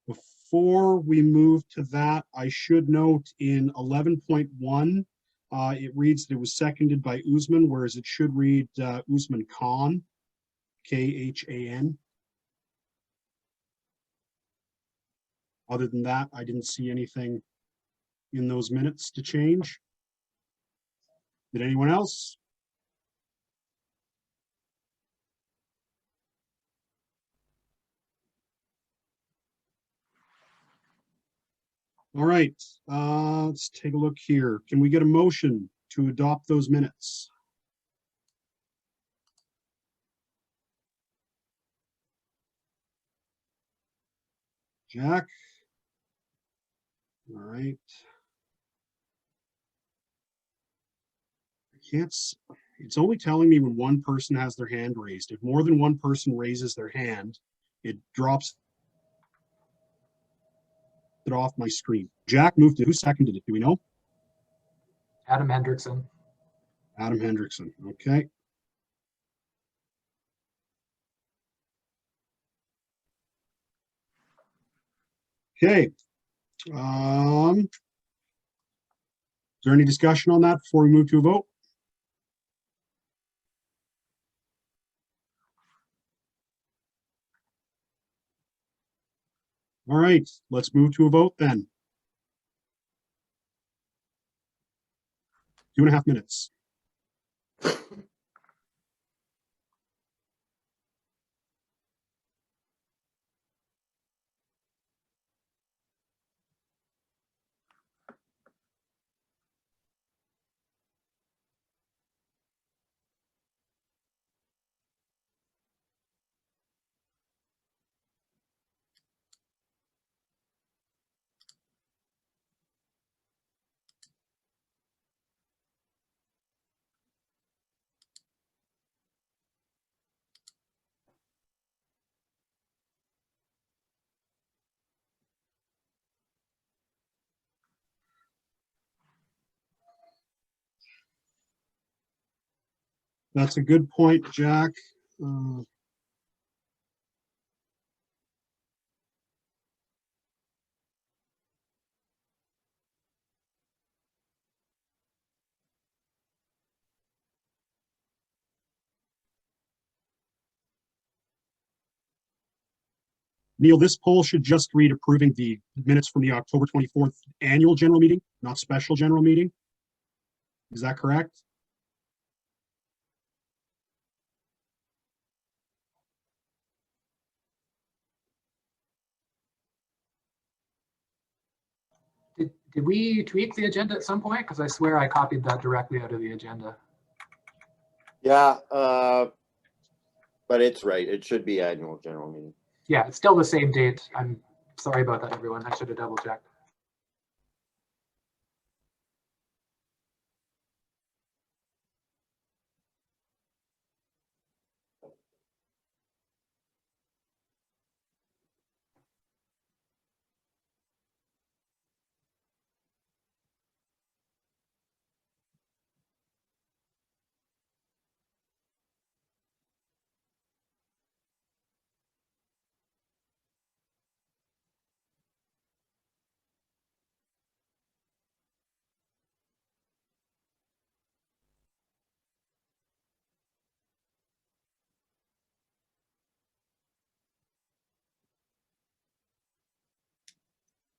Before we move to that, I should note in 11.1, it reads that it was seconded by Usman, whereas it should read Usman Khan, Khan. Other than that, I didn't see anything in those minutes to change. Did anyone else? All right, let's take a look here. Can we get a motion to adopt those minutes? Jack? All right. I can't, it's only telling me when one person has their hand raised. If more than one person raises their hand, it drops it off my screen. Jack moved it. Who seconded it? Do we know? Adam Hendrickson. Adam Hendrickson. Okay. Okay. Is there any discussion on that before we move to a vote? All right, let's move to a vote then. 2.5 minutes. That's a good point, Jack. Neil, this poll should just read approving the minutes from the October 24th annual general meeting, not special general meeting. Is that correct? Did we tweak the agenda at some point? Because I swear I copied that directly out of the agenda. Yeah, but it's right. It should be annual general meeting. Yeah, it's still the same date. I'm sorry about that, everyone. I should have double checked.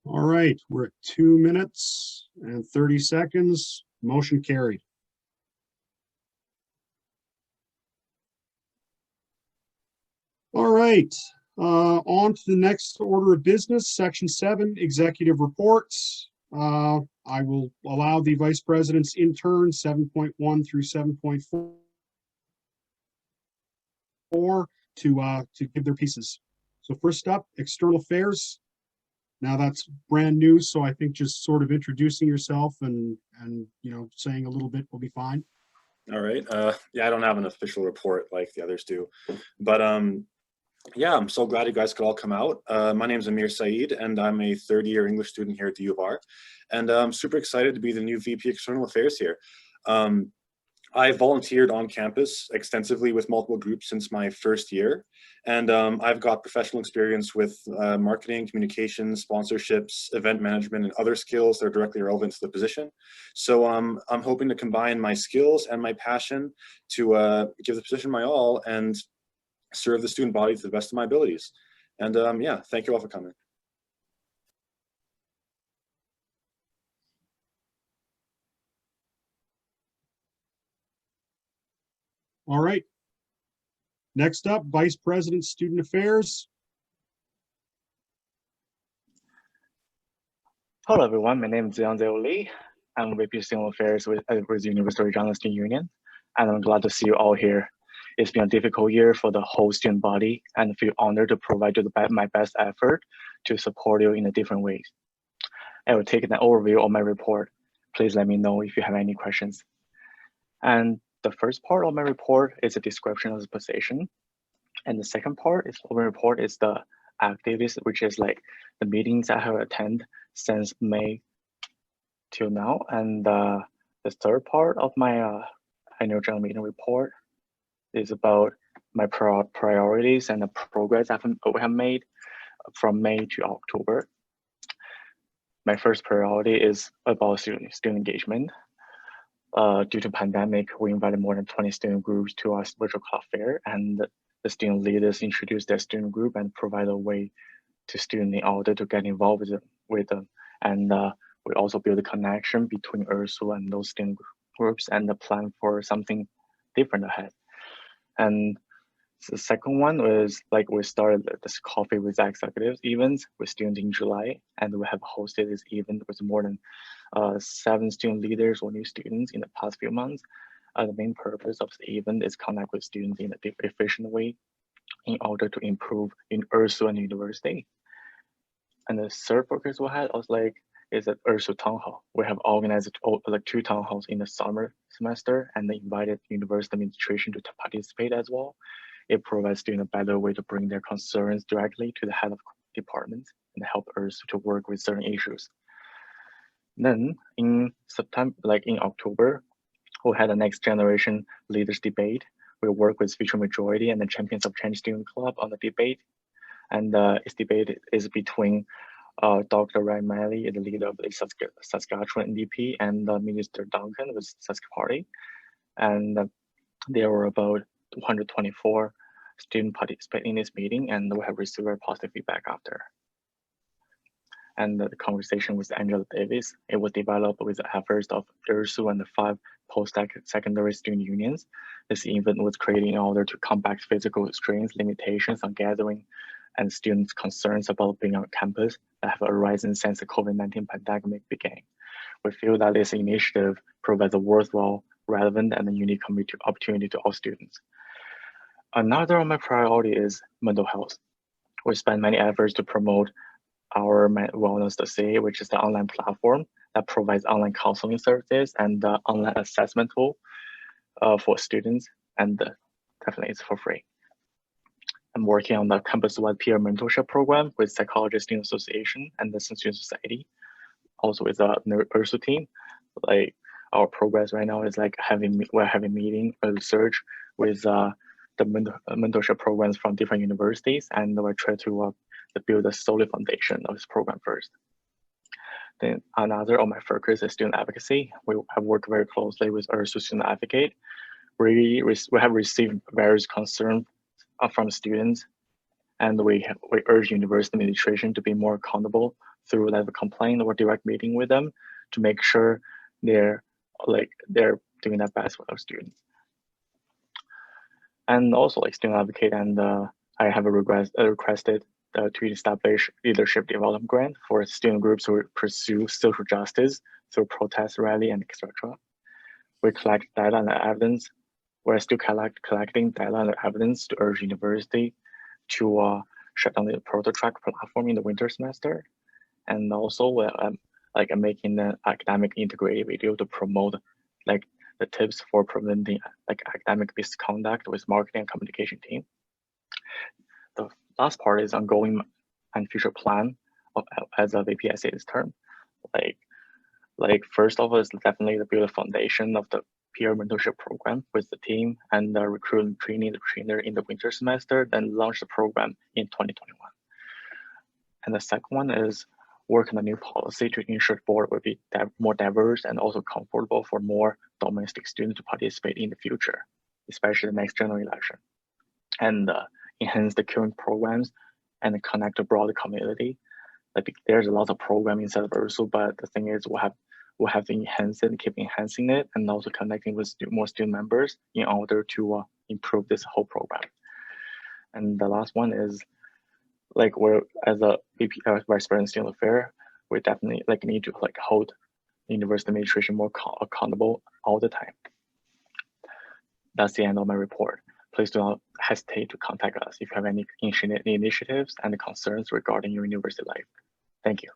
All right, we're at 2 minutes and 30 seconds. Motion carried. All right, on to the next order of business, Section 7, Executive Reports. I will allow the Vice President's intern 7.1 through 7.4 to give their pieces. So first up, External Affairs. Now that's brand new, so I think just sort of introducing yourself and saying a little bit will be fine. All right. Yeah, I don't have an official report like the others do, but yeah, I'm so glad you guys could all come out. My name is Amir Saeed, and I'm a third-year English student here at the UofR, and I'm super excited to be the new VP External Affairs here. I volunteered on campus extensively with multiple groups since my first year, and I've got professional experience with marketing, communications, sponsorships, event management, and other skills that are directly relevant to the position. So I'm hoping to combine my skills and my passion to give the position my all and serve the student body to the best of my abilities. And yeah, thank you all for coming. All right. Next up, Vice President, Student Affairs. Hello, everyone. My name is Zhang Li. I'm VP Student Affairs with University Regina Student Union, and I'm glad to see you all here. It's been a difficult year for the whole student body, and I feel honored to provide you my best effort to support you in a different ways. I will take an overview of my report. Please let me know if you have any questions. And the first part of my report is a description of the position. And the second part of my report is the activities, which is like the meetings I have attended since May till now. And the third part of my annual general meeting report is about my priorities and the progress we have made from May to October. My first priority is about student engagement. Due to pandemic, we invited more than 20 student groups to our virtual club fair, and the student leaders introduced their student group and provide a way to students in order to get involved with them. And we also build a connection between URSU and those student groups and the plan for something different ahead. And the second one was like we started this coffee with executives events with students in July, and we have hosted this event with more than 7 student leaders or new students in the past few months. The main purpose of the event is connect with students in a efficient way in order to improve in URSU and university. And the third focus we had was like is at URSU Town Hall. We have organized like 2 town halls in the summer semester and invited university administration to participate as well. It provides students a better way to bring their concerns directly to the head of department and help URSU to work with certain issues. Then in September, like in October, we had a next generation leaders debate. We work with Future Majority and the Champions of Change Student Club on the debate. And its debate is between Dr. Ryan Miley, the leader of the Saskatchewan NDP, and Minister Duncan with Sask Party. And there were about 224 students participating in this meeting, and we have received very positive feedback after. And the conversation with Angela Davis, it was developed with the efforts of URSU and the 5 post-secondary student unions. This event was created in order to combat physical restraints, limitations on gathering, and students' concerns about being on campus that have arisen since the COVID-19 pandemic began. We feel that this initiative provides a worthwhile, relevant, and a unique opportunity to all students. Another of my priority is mental health. We spend many efforts to promote our Wellness Dossier, which is the online platform that provides online counseling services and the online assessment tool for students, and definitely it's for free. I'm working on the campus-wide peer mentorship program with Psychology Student Association and the Student Society, also with the URSU team. Like our progress right now is like we're having meeting research with the mentorship programs from different universities, and we try to build a solid foundation of this program first. Then another of my focus is student advocacy. We have worked very closely with URSU Student Advocate. We have received various concerns from students, and we urge university administration to be more accountable through like a complaint or direct meeting with them to make sure they're doing their best for our students. And also like student advocate, and I have requested to establish leadership development grant for student groups who pursue social justice through protest rally and etc. We collect data and evidence. We're still collecting data and evidence to urge university to shut down the prototrack platform in the winter semester. And also I'm making the academic integrated video to promote like the tips for preventing like academic misconduct with marketing and communication team. The last part is ongoing and future plan as a VPSA this term. Like first of all is definitely to build a foundation of the peer mentorship program with the team and recruit and training the trainer in the winter semester, then launch the program in 2021. And the second one is work on a new policy to ensure the board will be more diverse and also comfortable for more domestic students to participate in the future, especially the next general election. And enhance the current programs and connect the broader community. Like there's a lot of program inside of URSU, but the thing is we'll have to enhance it and keep enhancing it, and also connecting with more student members in order to improve this whole program. And the last one is like we're as a VP, Vice President Student Affairs, we definitely like need to like hold university administration more accountable all the time. That's the end of my report. Please do not hesitate to contact us if you have any initiatives and concerns regarding your university life. Thank you.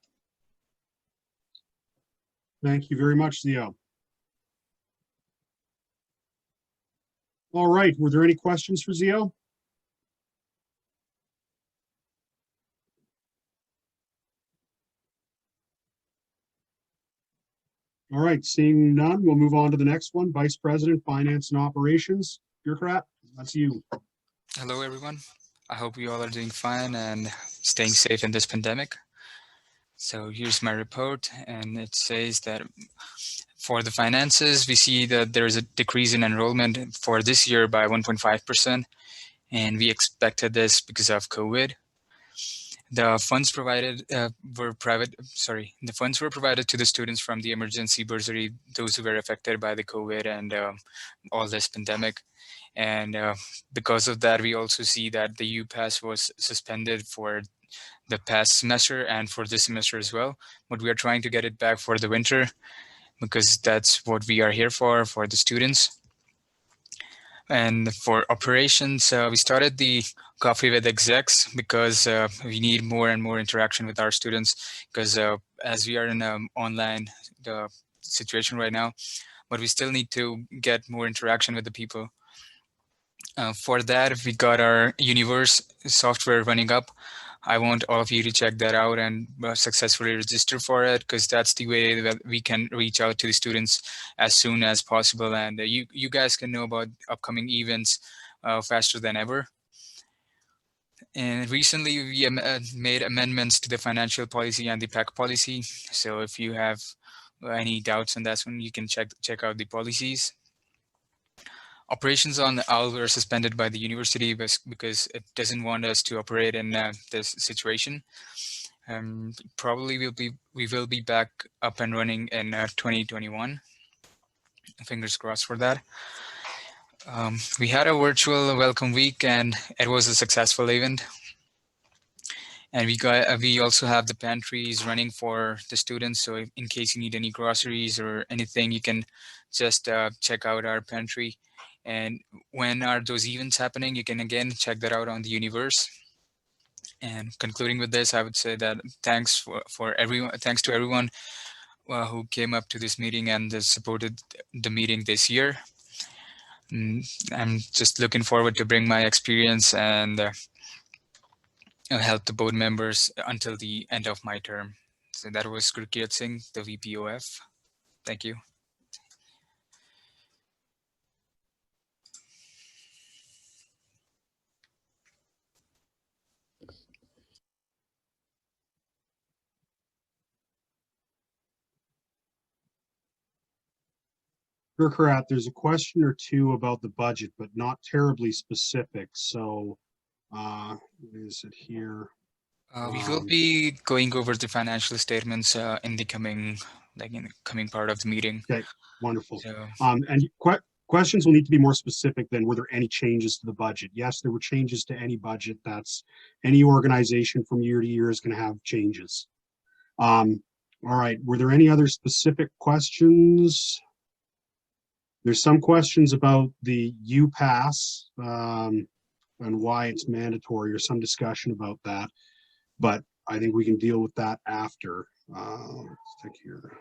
Thank you very much, Zio. All right, were there any questions for Zio? All right, seeing none, we'll move on to the next one. Vice President, Finance and Operations, Bureaucrat, that's you. Hello, everyone. I hope you all are doing fine and staying safe in this pandemic. So here's my report, and it says that for the finances, we see that there is a decrease in enrollment for this year by 1.5%, and we expected this because of COVID. The funds provided were provided to the students from the emergency bursary, those who were affected by the COVID and all this pandemic. And because of that, we also see that the UPass was suspended for the past semester and for this semester as well. But we are trying to get it back for the winter because that's what we are here for the students. And for operations, we started the coffee with execs because we need more and more interaction with our students because as we are in an online situation right now, but we still need to get more interaction with the people. For that, we got our Universe software running up. I want all of you to check that out and successfully register for it because that's the way that we can reach out to the students as soon as possible. And you guys can know about upcoming events faster than ever. And recently we made amendments to the financial policy and the PAC policy. So if you have any doubts on that one, you can check out the policies. Operations on the OWL were suspended by the university because it doesn't want us to operate in this situation. Probably we will be back up and running in 2021. Fingers crossed for that. We had a virtual welcome week and it was a successful event. And we also have the pantries running for the students. So in case you need any groceries or anything, you can just check out our pantry. And when are those events happening, you can again check that out on the Universe. And concluding with this, I would say that thanks to everyone who came up to this meeting and supported the meeting this year. I'm just looking forward to bring my experience and help the board members until the end of my term. So that was Gurkeet Singh, the VPOF. Thank you. Bureaucrat, there's a question or two about the budget, but not terribly specific. So, what is it here? We will be going over the financial statements in the coming part of the meeting. Okay, wonderful. So, And questions will need to be more specific than were there any changes to the budget? Yes, there were changes to any budget. That's any organization from year to year is going to have changes. All right, were there any other specific questions? There's some questions about the UPass and why it's mandatory, or some discussion about that, but I think we can deal with that after. Let's take here.